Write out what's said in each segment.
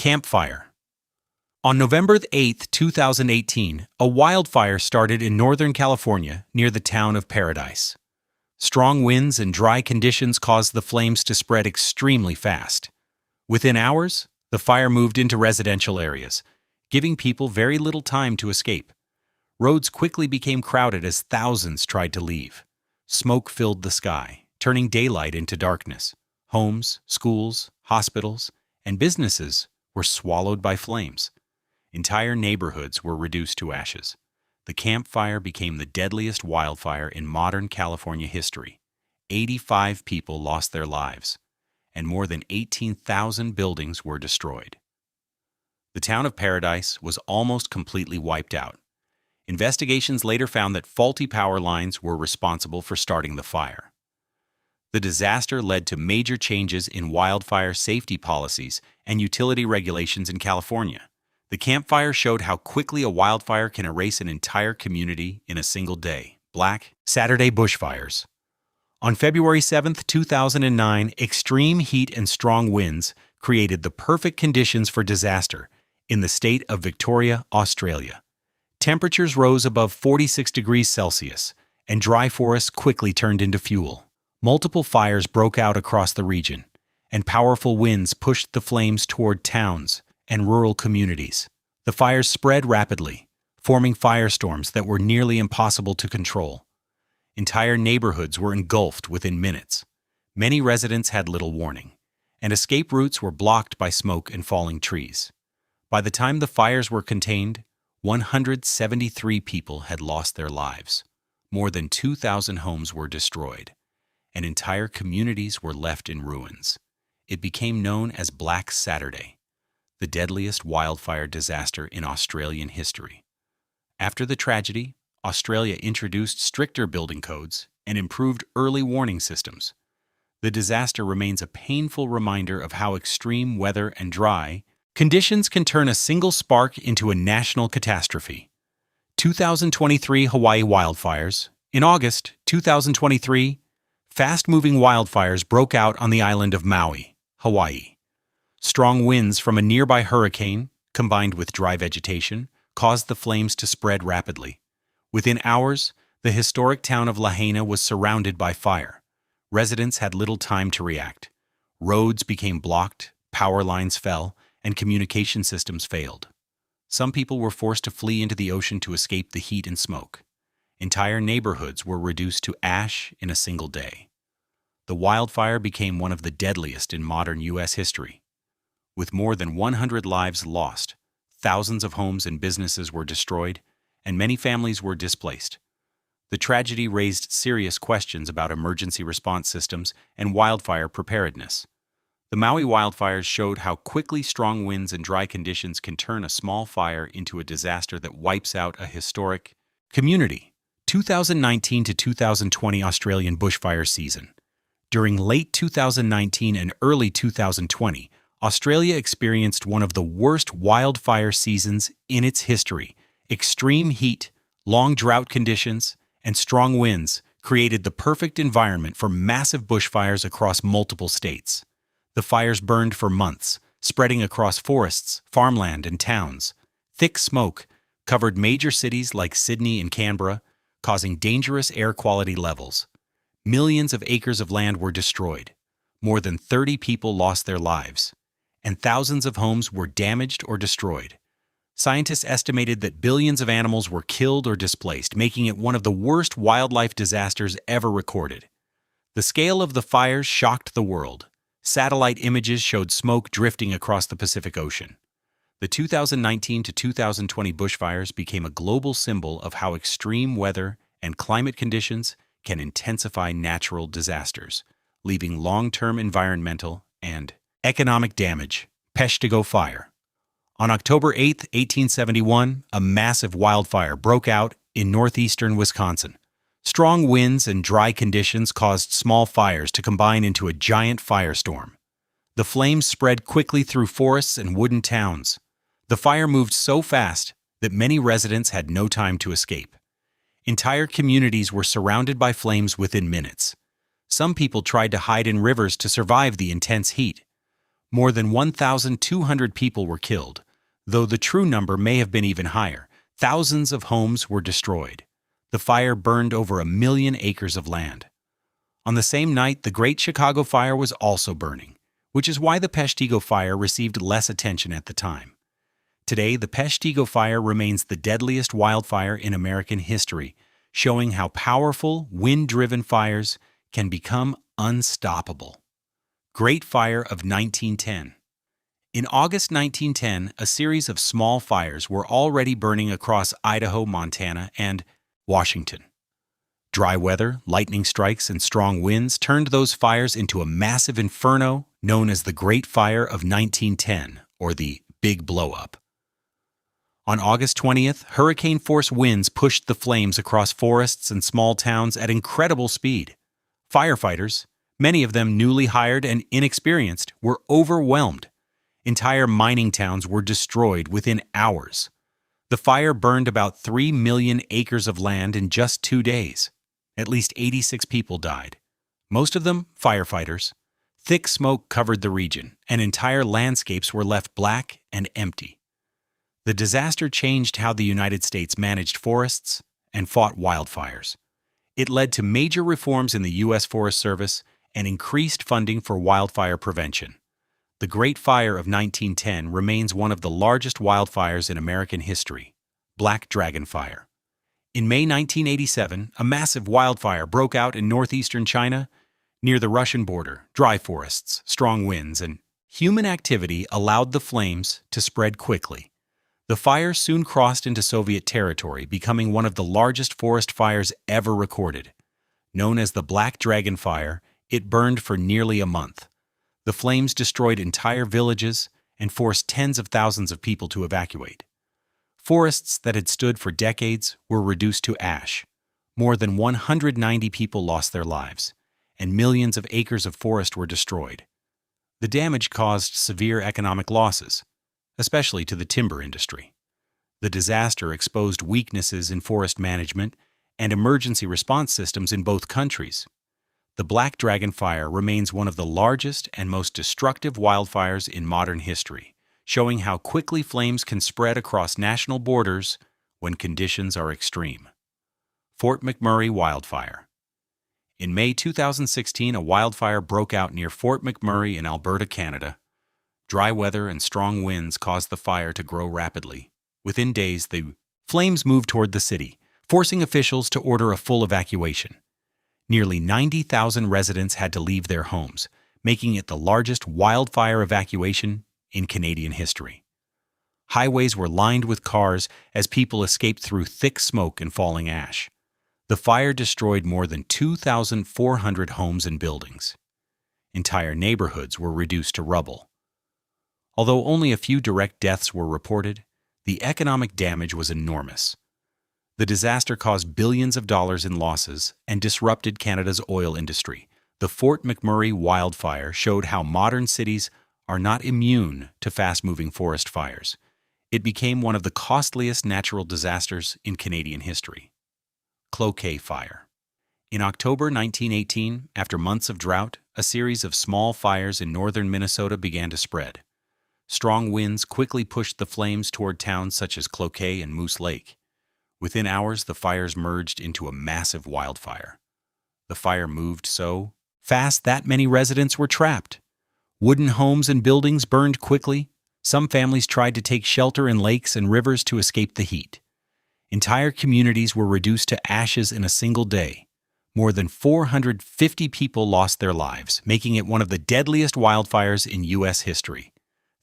Campfire. On November 8, 2018, a wildfire started in Northern California near the town of Paradise. Strong winds and dry conditions caused the flames to spread extremely fast. Within hours, the fire moved into residential areas, giving people very little time to escape. Roads quickly became crowded as thousands tried to leave. Smoke filled the sky, turning daylight into darkness. Homes, schools, hospitals, and businesses were swallowed by flames. Entire neighborhoods were reduced to ashes. The Camp Fire became the deadliest wildfire in modern California history. 85 people lost their lives, and more than 18,000 buildings were destroyed. The town of Paradise was almost completely wiped out. Investigations later found that faulty power lines were responsible for starting the fire. The disaster led to major changes in wildfire safety policies and utility regulations in California. The Camp Fire showed how quickly a wildfire can erase an entire community in a single day. Black Saturday bushfires. On February 7, 2009, extreme heat and strong winds created the perfect conditions for disaster in the state of Victoria, Australia. Temperatures rose above 46 degrees Celsius, and dry forests quickly turned into fuel. Multiple fires broke out across the region, and powerful winds pushed the flames toward towns and rural communities. The fires spread rapidly, forming firestorms that were nearly impossible to control. Entire neighborhoods were engulfed within minutes. Many residents had little warning, and escape routes were blocked by smoke and falling trees. By the time the fires were contained, 173 people had lost their lives. More than 2,000 homes were destroyed, and entire communities were left in ruins. It became known as Black Saturday, the deadliest wildfire disaster in Australian history. After the tragedy, Australia introduced stricter building codes and improved early warning systems. The disaster remains a painful reminder of how extreme weather and dry conditions can turn a single spark into a national catastrophe. 2023 Hawaii wildfires. In August 2023, fast-moving wildfires broke out on the island of Maui, Hawaii. Strong winds from a nearby hurricane, combined with dry vegetation, caused the flames to spread rapidly. Within hours, the historic town of Lahaina was surrounded by fire. Residents had little time to react. Roads became blocked, power lines fell, and communication systems failed. Some people were forced to flee into the ocean to escape the heat and smoke. Entire neighborhoods were reduced to ash in a single day. The wildfire became one of the deadliest in modern U.S. history. With more than 100 lives lost, thousands of homes and businesses were destroyed, and many families were displaced. The tragedy raised serious questions about emergency response systems and wildfire preparedness. The Maui wildfires showed how quickly strong winds and dry conditions can turn a small fire into a disaster that wipes out a historic community. 2019 to 2020 Australian bushfire season. During late 2019 and early 2020, Australia experienced one of the worst wildfire seasons in its history. Extreme heat, long drought conditions, and strong winds created the perfect environment for massive bushfires across multiple states. The fires burned for months, spreading across forests, farmland, and towns. Thick smoke covered major cities like Sydney and Canberra, causing dangerous air quality levels. Millions of acres of land were destroyed. More than 30 people lost their lives, and thousands of homes were damaged or destroyed. Scientists estimated that billions of animals were killed or displaced, making it one of the worst wildlife disasters ever recorded. The scale of the fires shocked the world. Satellite images showed smoke drifting across the Pacific Ocean. The 2019 to 2020 bushfires became a global symbol of how extreme weather and climate conditions can intensify natural disasters, leaving long-term environmental and economic damage. Peshtigo Fire. On October 8, 1871, a massive wildfire broke out in northeastern Wisconsin. Strong winds and dry conditions caused small fires to combine into a giant firestorm. The flames spread quickly through forests and wooden towns. The fire moved so fast that many residents had no time to escape. Entire communities were surrounded by flames within minutes. Some people tried to hide in rivers to survive the intense heat. More than 1,200 people were killed, though the true number may have been even higher. Thousands of homes were destroyed. The fire burned over 1 million acres of land. On the same night, the Great Chicago Fire was also burning, which is why the Peshtigo Fire received less attention at the time. Today, the Peshtigo Fire remains the deadliest wildfire in American history, showing how powerful, wind-driven fires can become unstoppable. Great Fire of 1910. In August 1910, a series of small fires were already burning across Idaho, Montana, and Washington. Dry weather, lightning strikes, and strong winds turned those fires into a massive inferno known as the Great Fire of 1910, or the Big Blow-Up. On August 20th, hurricane-force winds pushed the flames across forests and small towns at incredible speed. Firefighters, many of them newly hired and inexperienced, were overwhelmed. Entire mining towns were destroyed within hours. The fire burned about 3 million acres of land in just 2 days. At least 86 people died, most of them firefighters. Thick smoke covered the region, and entire landscapes were left black and empty. The disaster changed how the United States managed forests and fought wildfires. It led to major reforms in the U.S. Forest Service and increased funding for wildfire prevention. The Great Fire of 1910 remains one of the largest wildfires in American history. Black Dragon Fire. In May 1987, a massive wildfire broke out in northeastern China. Near the Russian border, dry forests, strong winds, and human activity allowed the flames to spread quickly. The fire soon crossed into Soviet territory, becoming one of the largest forest fires ever recorded. Known as the Black Dragon Fire, it burned for nearly a month. The flames destroyed entire villages and forced tens of thousands of people to evacuate. Forests that had stood for decades were reduced to ash. More than 190 people lost their lives, and millions of acres of forest were destroyed. The damage caused severe economic losses, especially to the timber industry. The disaster exposed weaknesses in forest management and emergency response systems in both countries. The Black Dragon Fire remains one of the largest and most destructive wildfires in modern history, showing how quickly flames can spread across national borders when conditions are extreme. Fort McMurray Wildfire. In May 2016, a wildfire broke out near Fort McMurray in Alberta, Canada. Dry weather and strong winds caused the fire to grow rapidly. Within days, the flames moved toward the city, forcing officials to order a full evacuation. Nearly 90,000 residents had to leave their homes, making it the largest wildfire evacuation in Canadian history. Highways were lined with cars as people escaped through thick smoke and falling ash. The fire destroyed more than 2,400 homes and buildings. Entire neighborhoods were reduced to rubble. Although only a few direct deaths were reported, the economic damage was enormous. The disaster caused billions of dollars in losses and disrupted Canada's oil industry. The Fort McMurray wildfire showed how modern cities are not immune to fast-moving forest fires. It became one of the costliest natural disasters in Canadian history. Cloquet Fire. In October 1918, after months of drought, a series of small fires in northern Minnesota began to spread. Strong winds quickly pushed the flames toward towns such as Cloquet and Moose Lake. Within hours, the fires merged into a massive wildfire. The fire moved so fast that many residents were trapped. Wooden homes and buildings burned quickly. Some families tried to take shelter in lakes and rivers to escape the heat. Entire communities were reduced to ashes in a single day. More than 450 people lost their lives, making it one of the deadliest wildfires in U.S. history.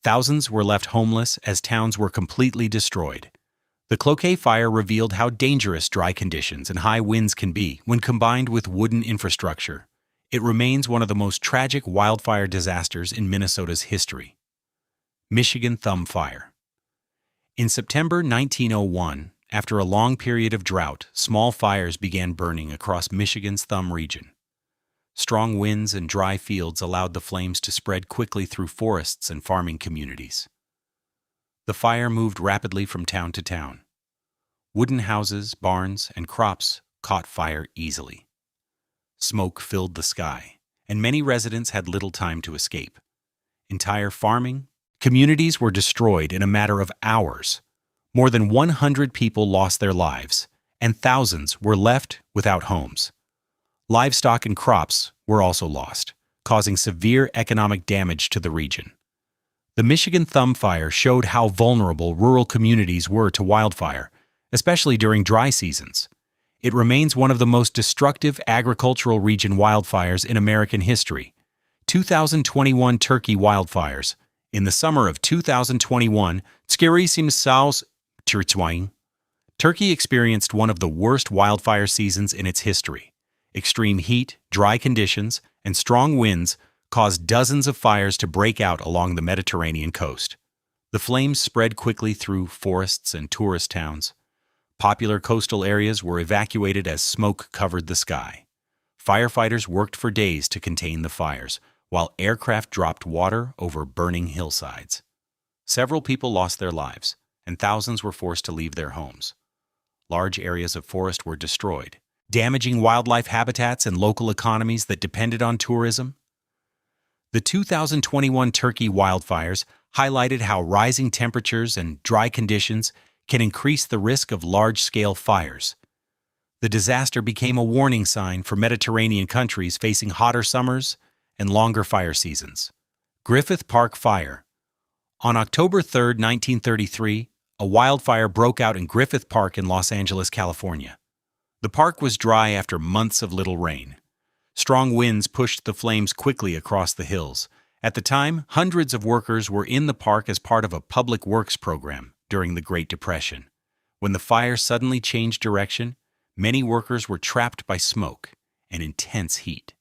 Thousands were left homeless as towns were completely destroyed. The Cloquet Fire revealed how dangerous dry conditions and high winds can be when combined with wooden infrastructure. It remains one of the most tragic wildfire disasters in Minnesota's history. Michigan Thumb Fire. In September 1901, after a long period of drought, small fires began burning across Michigan's Thumb region. Strong winds and dry fields allowed the flames to spread quickly through forests and farming communities. The fire moved rapidly from town to town. Wooden houses, barns, and crops caught fire easily. Smoke filled the sky, and many residents had little time to escape. Entire farming communities were destroyed in a matter of hours. More than 100 people lost their lives, and thousands were left without homes. Livestock and crops were also lost, causing severe economic damage to the region. The Michigan Thumb Fire showed how vulnerable rural communities were to wildfire, especially during dry seasons. It remains one of the most destructive agricultural region wildfires in American history. 2021 Turkey wildfires. In the summer of 2021, Turkey experienced one of the worst wildfire seasons in its history. Extreme heat, dry conditions, and strong winds caused dozens of fires to break out along the Mediterranean coast. The flames spread quickly through forests and tourist towns. Popular coastal areas were evacuated as smoke covered the sky. Firefighters worked for days to contain the fires, while aircraft dropped water over burning hillsides. Several people lost their lives, and thousands were forced to leave their homes. Large areas of forest were destroyed, damaging wildlife habitats and local economies that depended on tourism. The 2021 Turkey wildfires highlighted how rising temperatures and dry conditions can increase the risk of large-scale fires. The disaster became a warning sign for Mediterranean countries facing hotter summers and longer fire seasons. Griffith Park Fire. On October 3, 1933, a wildfire broke out in Griffith Park in Los Angeles, California. The park was dry after months of little rain. Strong winds pushed the flames quickly across the hills. At the time, hundreds of workers were in the park as part of a public works program during the Great Depression. When the fire suddenly changed direction, many workers were trapped by smoke and intense heat.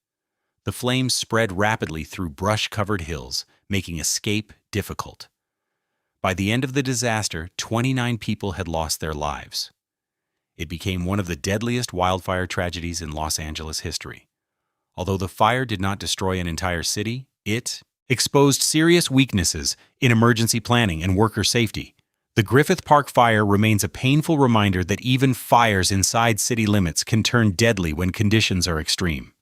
The flames spread rapidly through brush-covered hills, making escape difficult. By the end of the disaster, 29 people had lost their lives. It became one of the deadliest wildfire tragedies in Los Angeles history. Although the fire did not destroy an entire city, it exposed serious weaknesses in emergency planning and worker safety. The Griffith Park fire remains a painful reminder that even fires inside city limits can turn deadly when conditions are extreme.